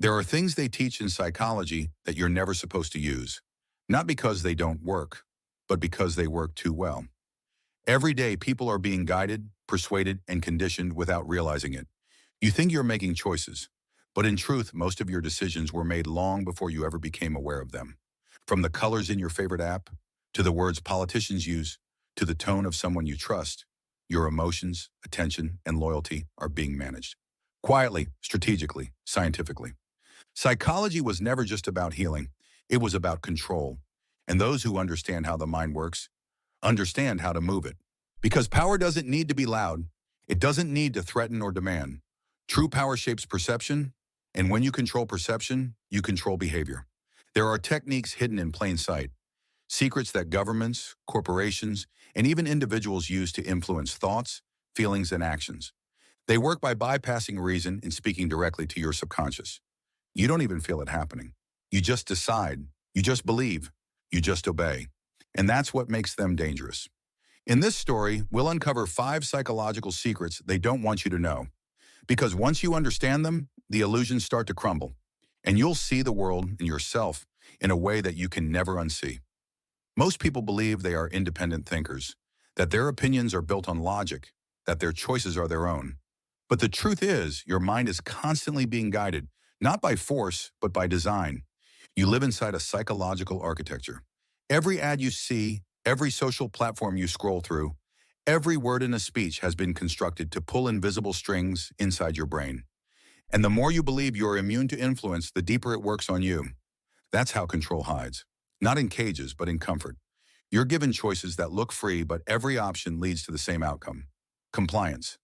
There are things they teach in psychology that you're never supposed to use, not because they don't work, but because they work too well. Every day, people are being guided, persuaded, and conditioned without realizing it. You think you're making choices, but in truth, most of your decisions were made long before you ever became aware of them. From the colors in your favorite app, to the words politicians use, to the tone of someone you trust, your emotions, attention, and loyalty are being managed. Quietly, strategically, scientifically. Psychology was never just about healing, it was about control. And those who understand how the mind works understand how to move it. Because power doesn't need to be loud, it doesn't need to threaten or demand. True power shapes perception, and when you control perception, you control behavior. There are techniques hidden in plain sight, secrets that governments, corporations, and even individuals use to influence thoughts, feelings, and actions. They work by bypassing reason and speaking directly to your subconscious. You don't even feel it happening. You just decide, you just believe, you just obey. And that's what makes them dangerous. In this story, we'll uncover 5 psychological secrets they don't want you to know. Because once you understand them, the illusions start to crumble. And you'll see the world and yourself in a way that you can never unsee. Most people believe they are independent thinkers, that their opinions are built on logic, that their choices are their own. But the truth is, your mind is constantly being guided, not by force, but by design. You live inside a psychological architecture. Every ad you see, every social platform you scroll through, every word in a speech has been constructed to pull invisible strings inside your brain. And the more you believe you're immune to influence, the deeper it works on you. That's how control hides. Not in cages, but in comfort. You're given choices that look free, but every option leads to the same outcome. Compliance.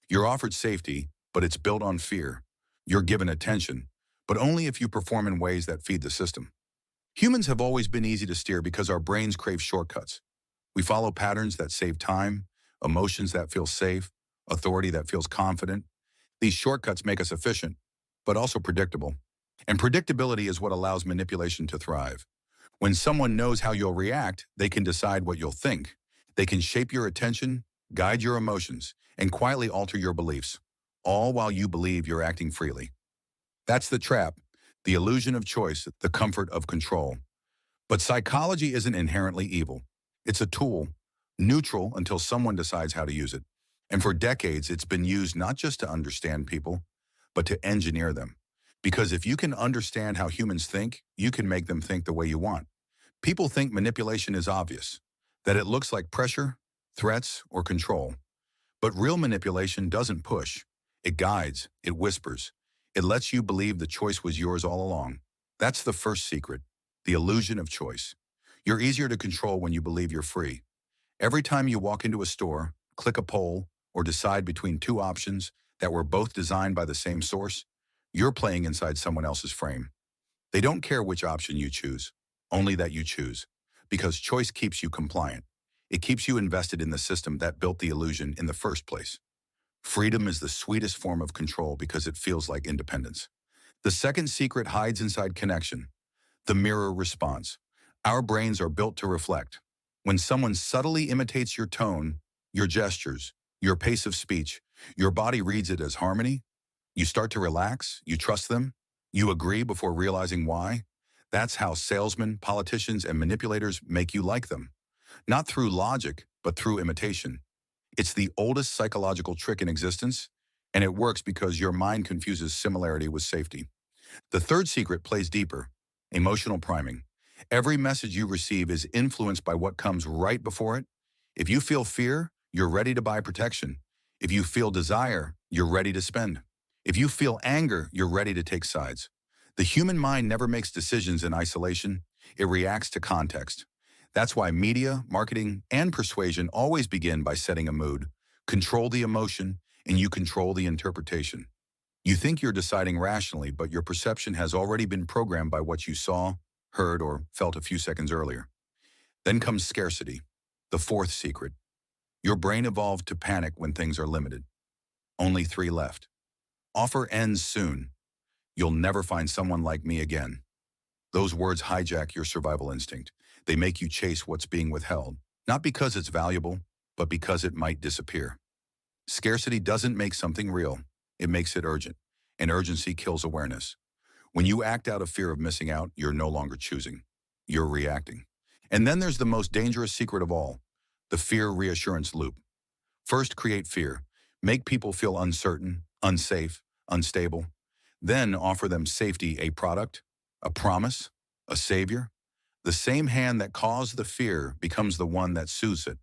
You're offered safety, but it's built on fear. You're given attention, but only if you perform in ways that feed the system. Humans have always been easy to steer because our brains crave shortcuts. We follow patterns that save time, emotions that feel safe, authority that feels confident. These shortcuts make us efficient, but also predictable. And predictability is what allows manipulation to thrive. When someone knows how you'll react, they can decide what you'll think. They can shape your attention, guide your emotions, and quietly alter your beliefs, all while you believe you're acting freely. That's the trap, the illusion of choice, the comfort of control. But psychology isn't inherently evil. It's a tool, neutral until someone decides how to use it. And for decades, it's been used not just to understand people, but to engineer them. Because if you can understand how humans think, you can make them think the way you want. People think manipulation is obvious, that it looks like pressure, threats, or control. But real manipulation doesn't push. It guides, it whispers. It lets you believe the choice was yours all along. That's the first secret, the illusion of choice. You're easier to control when you believe you're free. Every time you walk into a store, click a poll, or decide between 2 options that were both designed by the same source, you're playing inside someone else's frame. They don't care which option you choose, only that you choose. Because choice keeps you compliant. It keeps you invested in the system that built the illusion in the first place. Freedom is the sweetest form of control because it feels like independence. The second secret hides inside connection, the mirror response. Our brains are built to reflect. When someone subtly imitates your tone, your gestures, your pace of speech, your body reads it as harmony. You start to relax, you trust them, you agree before realizing why. That's how salesmen, politicians, and manipulators make you like them. Not through logic, but through imitation. It's the oldest psychological trick in existence, and it works because your mind confuses similarity with safety. The third secret plays deeper, emotional priming. Every message you receive is influenced by what comes right before it. If you feel fear, you're ready to buy protection. If you feel desire, you're ready to spend. If you feel anger, you're ready to take sides. The human mind never makes decisions in isolation. It reacts to context. That's why media, marketing, and persuasion always begin by setting a mood. Control the emotion, and you control the interpretation. You think you're deciding rationally, but your perception has already been programmed by what you saw, heard, or felt a few seconds earlier. Then comes scarcity, the fourth secret. Your brain evolved to panic when things are limited. Only 3 left. Offer ends soon. You'll never find someone like me again. Those words hijack your survival instinct. They make you chase what's being withheld, not because it's valuable, but because it might disappear. Scarcity doesn't make something real. It makes it urgent, and urgency kills awareness. When you act out of fear of missing out, you're no longer choosing. You're reacting. And then there's the most dangerous secret of all, the fear reassurance loop. First, create fear. Make people feel uncertain, unsafe, unstable. Then offer them safety, a product, a promise, a savior. The same hand that caused the fear becomes the one that soothes it.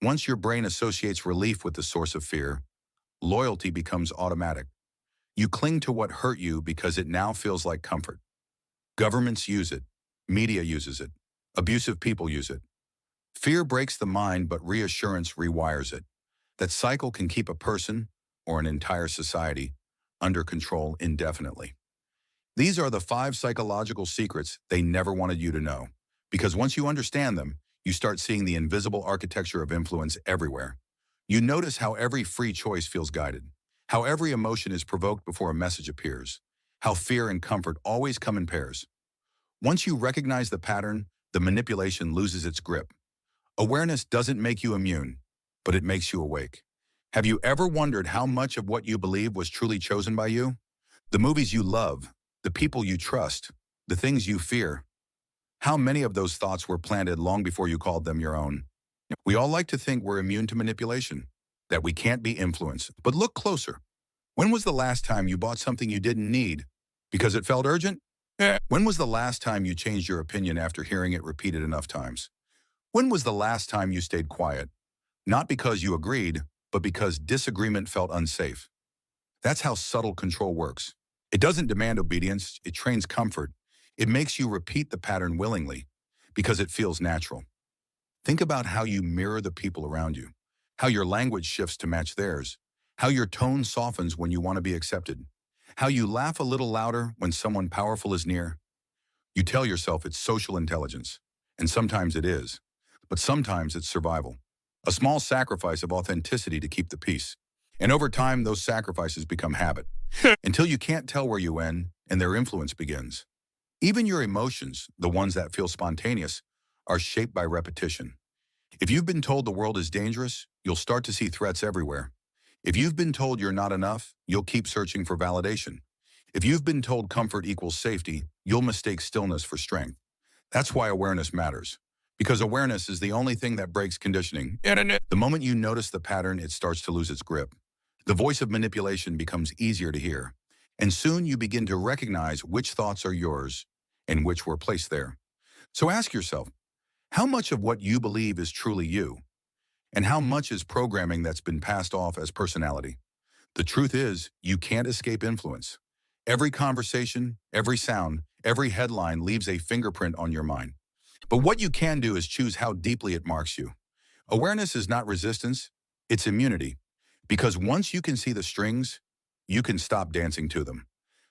Once your brain associates relief with the source of fear, loyalty becomes automatic. You cling to what hurt you because it now feels like comfort. Governments use it. Media uses it. Abusive people use it. Fear breaks the mind, but reassurance rewires it. That cycle can keep a person or an entire society under control indefinitely. These are the 5 psychological secrets they never wanted you to know. Because once you understand them, you start seeing the invisible architecture of influence everywhere. You notice how every free choice feels guided, how every emotion is provoked before a message appears, how fear and comfort always come in pairs. Once you recognize the pattern, the manipulation loses its grip. Awareness doesn't make you immune, but it makes you awake. Have you ever wondered how much of what you believe was truly chosen by you? The movies you love, the people you trust, the things you fear. How many of those thoughts were planted long before you called them your own? We all like to think we're immune to manipulation, that we can't be influenced. But look closer. When was the last time you bought something you didn't need because it felt urgent? When was the last time you changed your opinion after hearing it repeated enough times? When was the last time you stayed quiet? Not because you agreed, but because disagreement felt unsafe. That's how subtle control works. It doesn't demand obedience, it trains comfort. It makes you repeat the pattern willingly because it feels natural. Think about how you mirror the people around you, how your language shifts to match theirs, how your tone softens when you want to be accepted, how you laugh a little louder when someone powerful is near. You tell yourself it's social intelligence, and sometimes it is, but sometimes it's survival. A small sacrifice of authenticity to keep the peace. And over time, those sacrifices become habit, until you can't tell where you end and their influence begins. Even your emotions, the ones that feel spontaneous, are shaped by repetition. If you've been told the world is dangerous, you'll start to see threats everywhere. If you've been told you're not enough, you'll keep searching for validation. If you've been told comfort equals safety, you'll mistake stillness for strength. That's why awareness matters. Because awareness is the only thing that breaks conditioning. The moment you notice the pattern, it starts to lose its grip. The voice of manipulation becomes easier to hear. And soon you begin to recognize which thoughts are yours and which were placed there. So ask yourself, how much of what you believe is truly you? And how much is programming that's been passed off as personality? The truth is, you can't escape influence. Every conversation, every sound, every headline leaves a fingerprint on your mind. But what you can do is choose how deeply it marks you. Awareness is not resistance, it's immunity. Because once you can see the strings, you can stop dancing to them.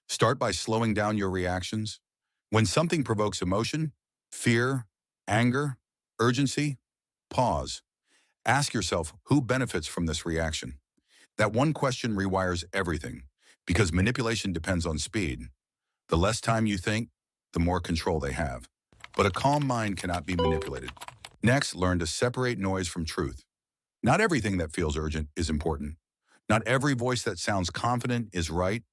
Start by slowing down your reactions. When something provokes emotion, fear, anger, urgency, pause. Ask yourself, who benefits from this reaction? That one question rewires everything, because manipulation depends on speed. The less time you think, the more control they have. But a calm mind cannot be manipulated. Next, learn to separate noise from truth. Not everything that feels urgent is important. Not every voice that sounds confident is right.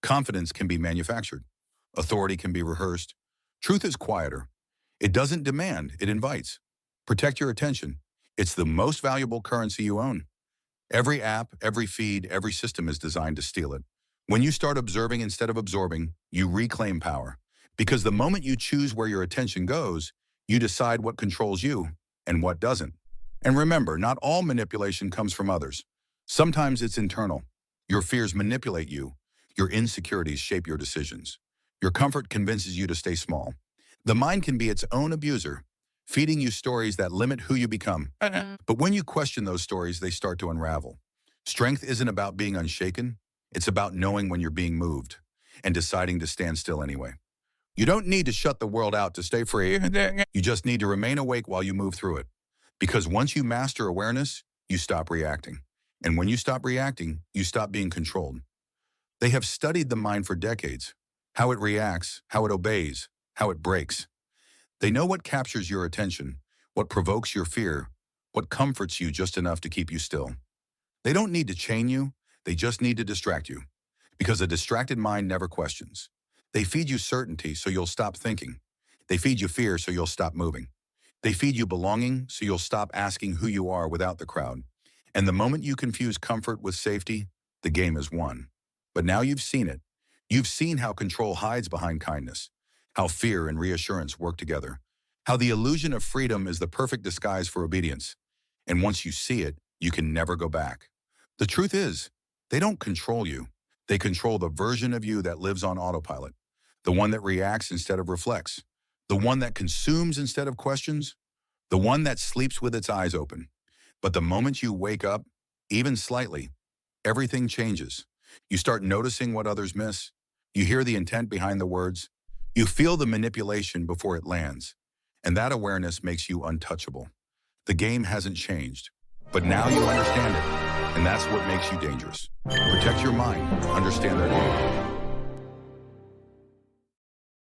Confidence can be manufactured. Authority can be rehearsed. Truth is quieter. It doesn't demand, it invites. Protect your attention. It's the most valuable currency you own. Every app, every feed, every system is designed to steal it. When you start observing instead of absorbing, you reclaim power. Because the moment you choose where your attention goes, you decide what controls you and what doesn't. And remember, not all manipulation comes from others. Sometimes it's internal. Your fears manipulate you. Your insecurities shape your decisions. Your comfort convinces you to stay small. The mind can be its own abuser, feeding you stories that limit who you become. But when you question those stories, they start to unravel. Strength isn't about being unshaken. It's about knowing when you're being moved and deciding to stand still anyway. You don't need to shut the world out to stay free. You just need to remain awake while you move through it. Because once you master awareness, you stop reacting. And when you stop reacting, you stop being controlled. They have studied the mind for decades, how it reacts, how it obeys, how it breaks. They know what captures your attention, what provokes your fear, what comforts you just enough to keep you still. They don't need to chain you, they just need to distract you. Because a distracted mind never questions. They feed you certainty so you'll stop thinking. They feed you fear so you'll stop moving. They feed you belonging so you'll stop asking who you are without the crowd. And the moment you confuse comfort with safety, the game is won. But now you've seen it. You've seen how control hides behind kindness, how fear and reassurance work together, how the illusion of freedom is the perfect disguise for obedience. And once you see it, you can never go back. The truth is, they don't control you. They control the version of you that lives on autopilot, the one that reacts instead of reflects, the one that consumes instead of questions, the one that sleeps with its eyes open. But the moment you wake up, even slightly, everything changes. You start noticing what others miss. You hear the intent behind the words. You feel the manipulation before it lands. And that awareness makes you untouchable. The game hasn't changed, but now you understand it. And that's what makes you dangerous. Protect your mind, understand their game.